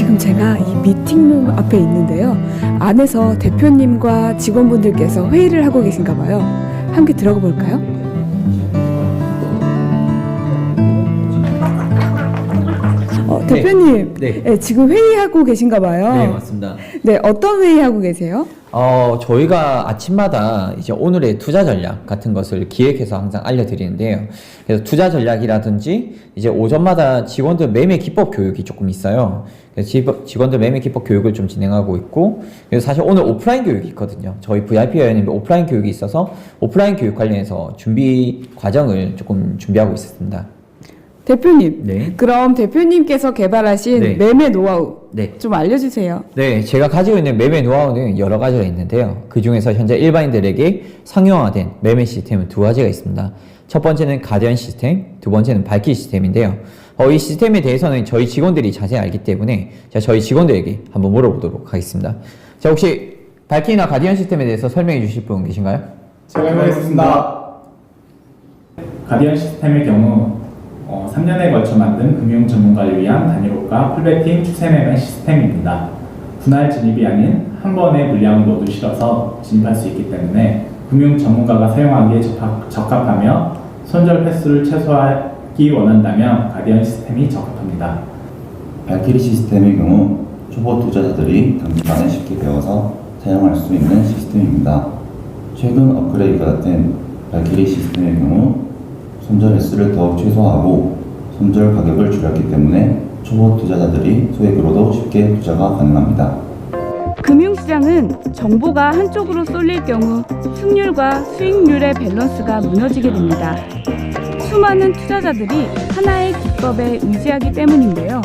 지금 제가 이 미팅룸 앞에 있는데요. 안에서 대표님과 직원분들께서 회의를 하고 계신가 봐요. 함께 들어가 볼까요? 대표님, 네. 지금 회의하고 계신가 봐요. 네, 맞습니다. 네, 어떤 회의하고 계세요? 저희가 아침마다 이제 오늘의 투자 전략 같은 것을 기획해서 항상 알려드리는데요. 그래서 투자 전략이라든지 이제 오전마다 직원들 매매 기법 교육이 조금 있어요. 그래서 직원들 매매 기법 교육을 좀 진행하고 있고, 그래서 사실 오늘 오프라인 교육이 있거든요. 저희 VIP 회원님 오프라인 교육이 있어서 오프라인 교육 관련해서 준비 과정을 조금 준비하고 있었습니다. 대표님, 네. 그럼 대표님께서 개발하신 네. 매매 노하우 네. 좀 알려주세요. 네, 제가 가지고 있는 매매 노하우는 여러 가지가 있는데요. 그 중에서 현재 일반인들에게 상용화된 매매 시스템은 두 가지가 있습니다. 첫 번째는 가디언 시스템, 두 번째는 발키리 시스템인데요. 이 시스템에 대해서는 저희 직원들이 자세히 알기 때문에 제가 저희 직원들에게 한번 물어보도록 하겠습니다. 자, 혹시 발키리나 가디언 시스템에 대해서 설명해 주실 분 계신가요? 제가 해보겠습니다. 가디언 시스템의 경우 3년에 걸쳐 만든 금융 전문가를 위한 단일호가 풀베팅 추세 매매 시스템입니다. 분할 진입이 아닌 한 번에 물량을 모두 실어서 진입할 수 있기 때문에 금융 전문가가 사용하기에 적합하며 손절 횟수를 최소화하기 원한다면 가디언 시스템이 적합합니다. 발키리 시스템의 경우 초보 투자자들이 단기간에 쉽게 배워서 사용할 수 있는 시스템입니다. 최근 업그레이드가 된 발키리 시스템의 경우 손절 횟수를 더욱 최소화하고 손절 가격을 줄였기 때문에 초보 투자자들이 소액으로도 쉽게 투자가 가능합니다. 금융시장은 정보가 한쪽으로 쏠릴 경우 승률과 수익률의 밸런스가 무너지게 됩니다. 수많은 투자자들이 하나의 기법에 의지하기 때문인데요.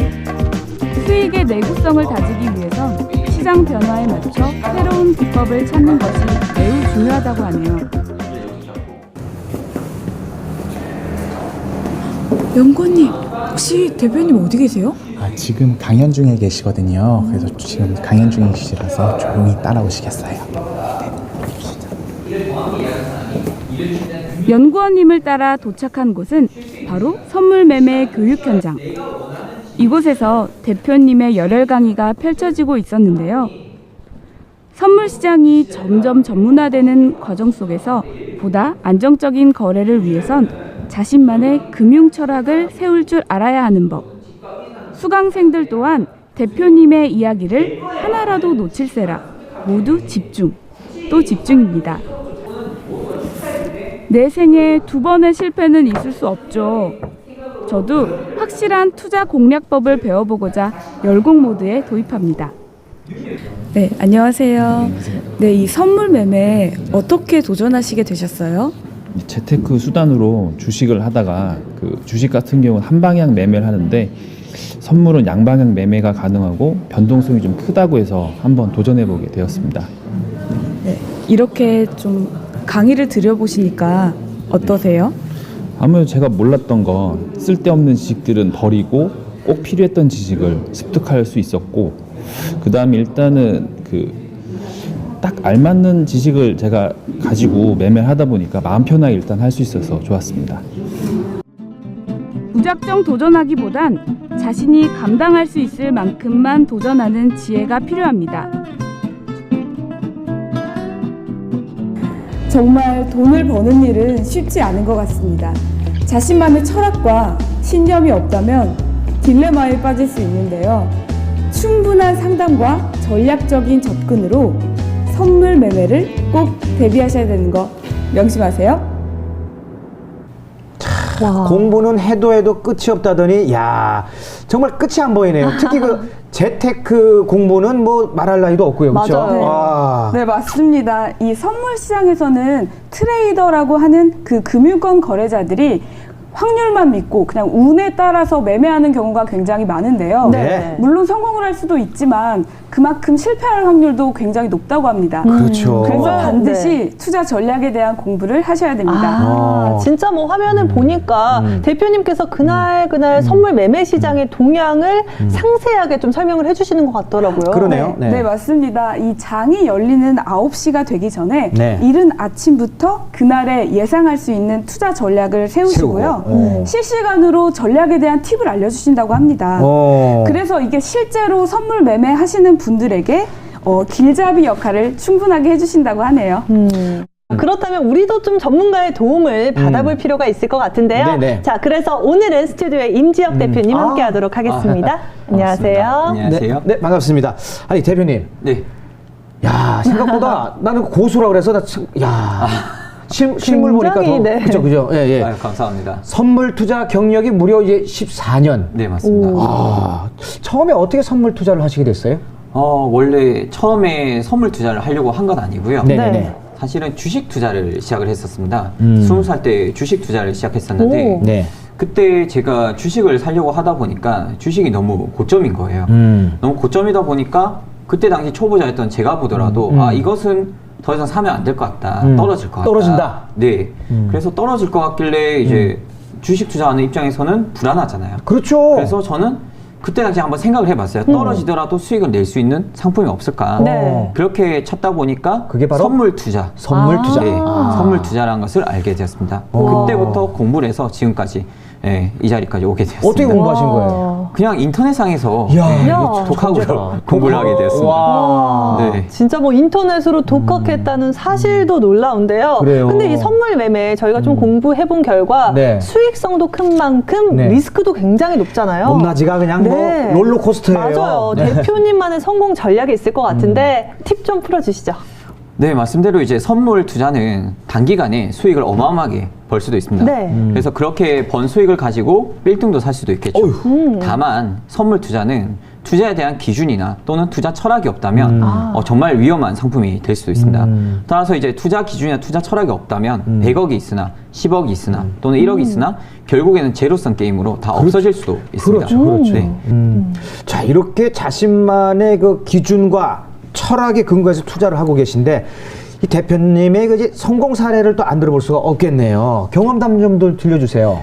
수익의 내구성을 다지기 위해선 시장 변화에 맞춰 새로운 기법을 찾는 것이 매우 중요하다고 하네요. 연구원님, 혹시 대표님 어디 계세요? 지금 강연 중에 계시거든요. 그래서 지금 강연 중이시라서 조용히 따라오시겠어요. 연구원님을 따라 도착한 곳은 바로 선물 매매 교육 현장. 이곳에서 대표님의 열혈 강의가 펼쳐지고 있었는데요. 선물 시장이 점점 전문화되는 과정 속에서 보다 안정적인 거래를 위해선 자신만의 금융 철학을 세울 줄 알아야 하는 법. 수강생들 또한 대표님의 이야기를 하나라도 놓칠세라 모두 집중, 또 집중입니다. 내 생에 두 번의 실패는 있을 수 없죠. 저도 확실한 투자 공략법을 배워보고자 열공 모드에 도입합니다. 네, 안녕하세요. 네, 이 선물 매매 어떻게 도전하시게 되셨어요? 재테크 수단으로 주식을 하다가 그 주식 같은 경우는 한 방향 매매를 하는데 선물은 양방향 매매가 가능하고 변동성이 좀 크다고 해서 한번 도전해보게 되었습니다. 네, 이렇게 좀 강의를 들여보시니까 어떠세요? 아무래도 제가 몰랐던 건 쓸데없는 지식들은 버리고 꼭 필요했던 지식을 습득할 수 있었고, 그 다음에 일단은 딱 알맞는 지식을 제가 가지고 매매를 하다 보니까 마음 편하게 일단 할 수 있어서 좋았습니다. 무작정 도전하기보단 자신이 감당할 수 있을 만큼만 도전하는 지혜가 필요합니다. 정말 돈을 버는 일은 쉽지 않은 것 같습니다. 자신만의 철학과 신념이 없다면 딜레마에 빠질 수 있는데요. 충분한 상담과 전략적인 접근으로 선물 매매를 꼭 대비하셔야 되는 거 명심하세요. 공부는 해도 끝이 없다더니 야 정말 끝이 안 보이네요. 특히 그 재테크 공부는 뭐 말할 나위도 없고요. 그렇죠? 맞아요. 네, 맞습니다. 이 선물 시장에서는 트레이더라고 하는 그 금융권 거래자들이 확률만 믿고 그냥 운에 따라서 매매하는 경우가 굉장히 많은데요. 네. 물론 성공을 할 수도 있지만 그만큼 실패할 확률도 굉장히 높다고 합니다. 그렇죠. 그래서 반드시 투자 전략에 대한 공부를 하셔야 됩니다. 진짜 뭐 화면을 보니까 대표님께서 그날 선물 매매 시장의 동향을 상세하게 좀 설명을 해주시는 것 같더라고요. 그러네요. 네, 맞습니다. 이 장이 열리는 9시가 되기 전에 네. 이른 아침부터 그날에 예상할 수 있는 투자 전략을 세우시고요. 실시간으로 전략에 대한 팁을 알려주신다고 합니다. 그래서 이게 실제로 선물 매매 하시는 분들에게 길잡이 역할을 충분하게 해주신다고 하네요. 그렇다면 우리도 좀 전문가의 도움을 받아볼 필요가 있을 것 같은데요. 네네. 자, 그래서 오늘은 스튜디오에 임지혁 대표님 함께하도록 하겠습니다. 안녕하세요. 안녕하세요. 네, 반갑습니다. 아니 대표님, 네. 야 생각보다 나는 고수라 그래서 실물 보니까 더 굉장히, 네. 그죠. 예, 예. 아유, 감사합니다. 선물 투자 경력이 무려 이제 14년. 네, 맞습니다. 처음에 어떻게 선물 투자를 하시게 됐어요? 원래 처음에 선물 투자를 하려고 한 건 아니고요. 네네네. 사실은 주식 투자를 시작을 했었습니다. 20살 때 주식 투자를 시작했었는데 네. 그때 제가 주식을 사려고 하다 보니까 주식이 너무 고점인 거예요. 너무 고점이다 보니까 그때 당시 초보자였던 제가 보더라도 이것은 더 이상 사면 안 될 것 같다. 떨어질 것 같다. 떨어진다? 네. 그래서 떨어질 것 같길래 이제 주식 투자하는 입장에서는 불안하잖아요. 그렇죠. 그래서 저는 그때 당시 한번 생각을 해봤어요. 떨어지더라도 수익을 낼 수 있는 상품이 없을까? 네. 그렇게 찾다 보니까 그게 바로 선물 투자. 선물 투자. 네, 선물 투자라는 것을 알게 되었습니다. 그때부터 공부를 해서 지금까지 이 자리까지 오게 되었습니다. 어떻게 공부하신 거예요? 그냥 인터넷상에서 이야, 독학으로 공부를 하게 되었습니다. 와. 네. 진짜 뭐 인터넷으로 독학했다는 사실도 놀라운데요. 그래요. 근데 이 선물 매매 저희가 좀 공부해본 결과 네. 수익성도 큰 만큼 네. 리스크도 굉장히 높잖아요. 높낮이가 그냥 네. 뭐 롤러코스터예요. 맞아요. 네. 대표님만의 성공 전략이 있을 것 같은데 팁 좀 풀어주시죠. 네, 말씀대로 이제 선물 투자는 단기간에 수익을 어마어마하게 벌 수도 있습니다. 네. 그래서 그렇게 번 수익을 가지고 빌딩도 살 수도 있겠죠. 다만 선물 투자는 투자에 대한 기준이나 또는 투자 철학이 없다면 정말 위험한 상품이 될 수도 있습니다. 따라서 이제 투자 기준이나 투자 철학이 없다면 100억이 있으나 10억이 있으나 또는 1억이 있으나 결국에는 제로섬 게임으로 다 없어질 수도 있습니다. 그렇죠, 그렇죠. 네. 자, 이렇게 자신만의 그 기준과 철학에 근거해서 투자를 하고 계신데 이 대표님의 그 이제 성공 사례를 또 안 들어볼 수가 없겠네요. 경험담 좀 들려주세요.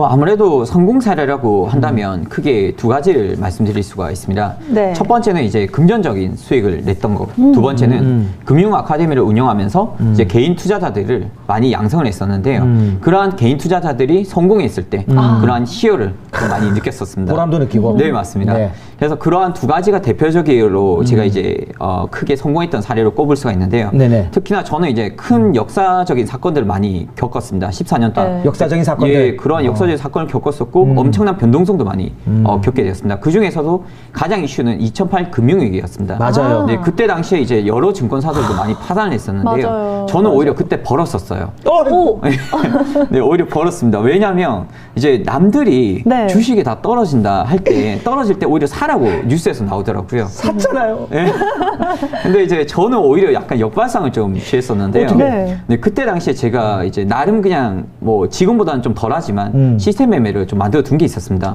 아무래도 성공 사례라고 한다면 크게 두 가지를 말씀드릴 수가 있습니다. 네. 첫 번째는 이제 금전적인 수익을 냈던 거. 두 번째는 금융 아카데미를 운영하면서 이제 개인 투자자들을 많이 양성을 했었는데요. 그러한 개인 투자자들이 성공했을 때 그러한 희열을 좀 많이 느꼈었습니다. 보람도 느끼고. 네, 맞습니다. 네. 그래서 그러한 두 가지가 대표적으로 제가 이제 크게 성공했던 사례로 꼽을 수가 있는데요. 네네. 특히나 저는 이제 큰 역사적인 사건들을 많이 겪었습니다. 14년 동안. 네. 역사적인 사건들. 예, 그러한 역사적인 사건을 겪었었고 엄청난 변동성도 많이 겪게 되었습니다. 그 중에서도 가장 이슈는 2008 금융위기였습니다. 맞아요. 네, 그때 당시에 이제 여러 증권사들도 많이 파산을 했었는데요. 맞아요. 저는 오히려 그때 벌었었어요. 오! 네, 오히려 벌었습니다. 왜냐하면 이제 남들이 네. 주식이 다 떨어진다 할 때 떨어질 때 오히려 사라고 뉴스에서 나오더라고요. 샀잖아요. 네. 근데 이제 저는 오히려 약간 역발상을 좀 취했었는데요. 어떻게? 네, 그때 당시에 제가 이제 나름 그냥 뭐 지금보다는 좀 덜하지만 시스템 매매를 좀 만들어 둔 게 있었습니다.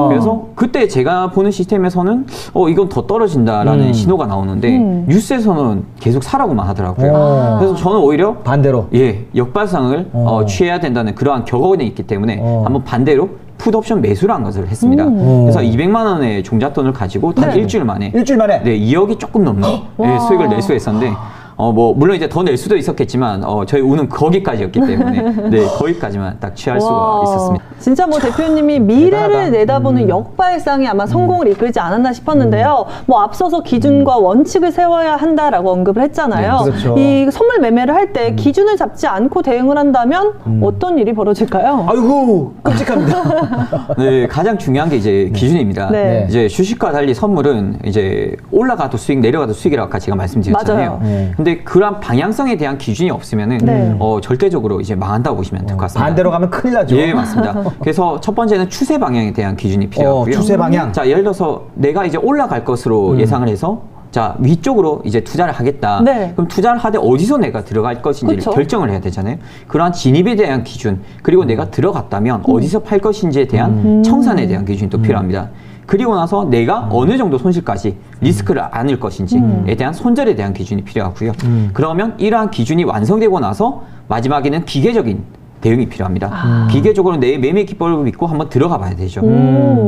그래서 그때 제가 보는 시스템에서는 이건 더 떨어진다라는 신호가 나오는데 뉴스에서는 계속 사라고만 하더라고요. 그래서 저는 오히려 반대로. 역발상을 취해야 된다는 그러한 격언이 있기 때문에 한번 반대로 풋옵션 매수를 한 것을 했습니다. 그래서 200만 원의 종잣돈을 가지고 단 일주일 만에 일주일 만에. 네, 2억이 조금 넘는 수익을 낼 수 있었는데 뭐 물론 이제 더 낼 수도 있었겠지만 저희 운은 거기까지였기 때문에 네, 거기까지만 딱 취할 수가 와, 있었습니다. 진짜 뭐 대표님이 미래를 대단하다. 내다보는 역발상이 아마 성공을 이끌지 않았나 싶었는데요. 뭐 앞서서 기준과 원칙을 세워야 한다라고 언급을 했잖아요. 네, 그렇죠. 이 선물 매매를 할 때 기준을 잡지 않고 대응을 한다면 어떤 일이 벌어질까요? 아이고, 끔찍합니다. 네, 가장 중요한 게 이제 기준입니다. 네. 이제 주식과 달리 선물은 이제 올라가도 수익, 내려가도 수익이라고 아까 제가 말씀드렸잖아요. 맞아요. 근데 그런 방향성에 대한 기준이 없으면은 네. 절대적으로 이제 망한다고 보시면 될 것 같습니다. 반대로 가면 큰일 나죠. 예, 맞습니다. 그래서 첫 번째는 추세 방향에 대한 기준이 필요하고요. 추세 방향. 자, 예를 들어서 내가 이제 올라갈 것으로 예상을 해서 자, 위쪽으로 이제 투자를 하겠다. 네. 그럼 투자를 하되 어디서 내가 들어갈 것인지를 그쵸? 결정을 해야 되잖아요. 그러한 진입에 대한 기준, 그리고 내가 들어갔다면 어디서 팔 것인지에 대한 청산에 대한 기준이 또 필요합니다. 그리고 나서 내가 어느 정도 손실까지 리스크를 안을 것인지에 대한 손절에 대한 기준이 필요하고요. 그러면 이러한 기준이 완성되고 나서 마지막에는 기계적인 대응이 필요합니다. 기계적으로 내 매매 기법을 믿고 한번 들어가 봐야 되죠.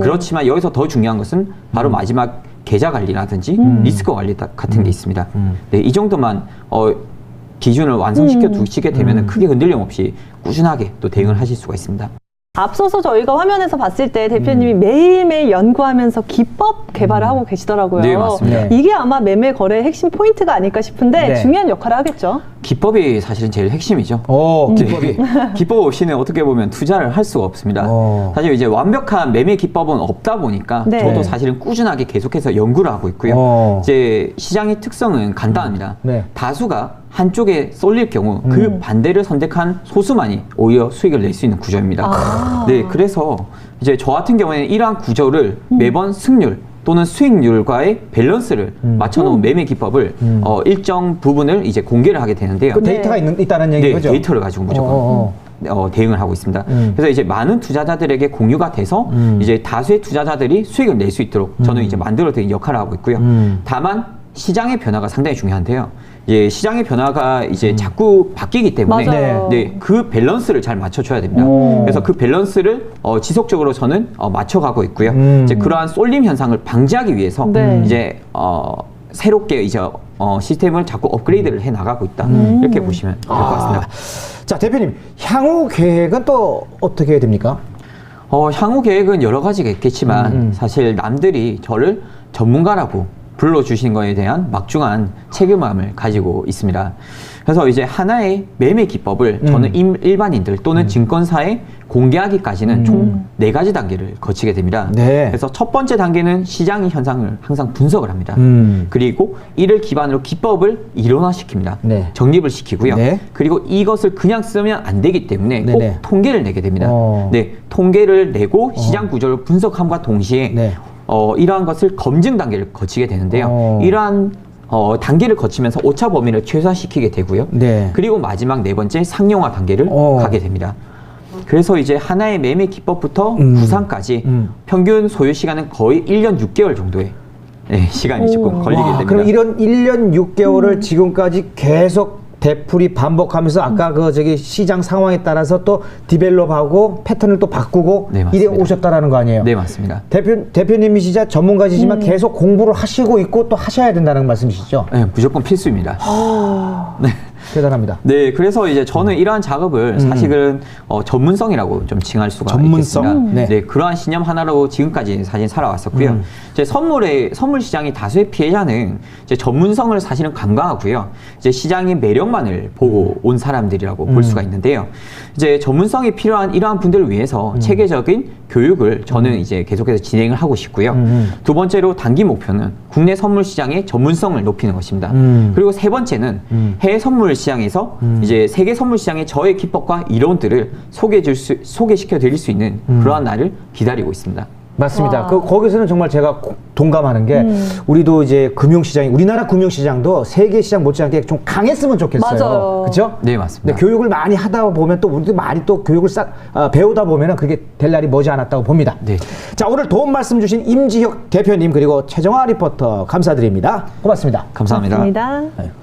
그렇지만 여기서 더 중요한 것은 바로 마지막 계좌 관리라든지 리스크 관리 같은 게 있습니다. 네, 이 정도만 기준을 완성시켜 두시게 되면 크게 흔들림 없이 꾸준하게 또 대응을 하실 수가 있습니다. 앞서서 저희가 화면에서 봤을 때 대표님이 매일매일 연구하면서 기법 개발을 하고 계시더라고요. 네, 맞습니다. 이게 아마 매매 거래의 핵심 포인트가 아닐까 싶은데 네. 중요한 역할을 하겠죠. 기법이 사실은 제일 핵심이죠. 기법이. 기법 없이는 어떻게 보면 투자를 할 수가 없습니다. 사실 이제 완벽한 매매 기법은 없다 보니까 네. 저도 사실은 꾸준하게 계속해서 연구를 하고 있고요. 이제 시장의 특성은 간단합니다. 네. 다수가 한쪽에 쏠릴 경우 그 반대를 선택한 소수만이 오히려 수익을 낼 수 있는 구조입니다. 네, 그래서 이제 저 같은 경우에는 이러한 구조를 매번 승률 또는 수익률과의 밸런스를 맞춰놓은 매매 기법을 일정 부분을 이제 공개를 하게 되는데요. 그 데이터가 있다는 얘기 네, 거죠? 데이터를 가지고 무조건 대응을 하고 있습니다. 그래서 이제 많은 투자자들에게 공유가 돼서 이제 다수의 투자자들이 수익을 낼 수 있도록 저는 이제 만들어드린 역할을 하고 있고요. 다만 시장의 변화가 상당히 중요한데요. 예, 시장의 변화가 이제 자꾸 바뀌기 때문에 맞아요. 네, 그 밸런스를 잘 맞춰줘야 됩니다. 그래서 그 밸런스를 지속적으로 저는 맞춰가고 있고요. 이제 그러한 쏠림 현상을 방지하기 위해서 네. 이제 새롭게 이제 시스템을 자꾸 업그레이드를 해 나가고 있다 이렇게 보시면 될 것 같습니다. 자, 대표님, 향후 계획은 또 어떻게 됩니까? 향후 계획은 여러 가지가 있겠지만 사실 남들이 저를 전문가라고 불러주신 거에 대한 막중한 책임감을 가지고 있습니다. 그래서 이제 하나의 매매 기법을 저는 일반인들 또는 증권사에 공개하기까지는 총 4가지 단계를 거치게 됩니다. 네. 그래서 첫 번째 단계는 시장의 현상을 항상 분석을 합니다. 그리고 이를 기반으로 기법을 일원화시킵니다. 네. 정립을 시키고요. 네. 그리고 이것을 그냥 쓰면 안 되기 때문에 꼭 네네. 통계를 내게 됩니다. 네, 통계를 내고 시장 구조를 분석함과 동시에 네. 이러한 것을 검증 단계를 거치게 되는데요. 이러한 단계를 거치면서 오차 범위를 최소화시키게 되고요. 네. 그리고 마지막 4번째 상용화 단계를 가게 됩니다. 그래서 이제 하나의 매매 기법부터 구상까지 평균 소요 시간은 거의 1년 6개월 정도의 시간이 조금 걸리게 됩니다. 그럼 이런 1년 6개월을 지금까지 계속 되풀이 반복하면서 아까 그 시장 상황에 따라서 또 디벨롭하고 패턴을 또 바꾸고 네, 이래 맞습니다. 오셨다라는 거 아니에요? 네, 맞습니다. 대표님이시자 전문가시지만 계속 공부를 하시고 있고 또 하셔야 된다는 말씀이시죠? 네, 무조건 필수입니다. 네. 대단합니다. 네, 그래서 이제 저는 이러한 작업을 사실은 전문성이라고 좀 칭할 수가 전문성? 있겠습니다. 네. 네, 그러한 신념 하나로 지금까지 사실 살아왔었고요. 이제 선물 시장의 다수의 피해자는 이제 전문성을 사실은 간과하고요. 이제 시장의 매력만을 보고 온 사람들이라고 볼 수가 있는데요. 이제 전문성이 필요한 이러한 분들을 위해서 체계적인 교육을 저는 이제 계속해서 진행을 하고 싶고요. 두 번째로 단기 목표는 국내 선물 시장의 전문성을 높이는 것입니다. 그리고 세 번째는 해외 선물 시장에서 이제 세계 선물 시장의 저의 기법과 이론들을 소개시켜 드릴 수 있는 그러한 날을 기다리고 있습니다. 맞습니다. 거기서는 정말 제가 동감하는 게 우리도 이제 금융시장이 우리나라 금융시장도 세계 시장 못지않게 좀 강했으면 좋겠어요. 맞아요. 그렇죠? 네, 맞습니다. 교육을 많이 하다 보면 또 우리도 많이 또 교육을 배우다 보면은 그게 될 날이 머지 않았다고 봅니다. 네. 자, 오늘 도움 말씀 주신 임지혁 대표님 그리고 최정화 리포터 감사드립니다. 고맙습니다. 감사합니다. 고맙습니다.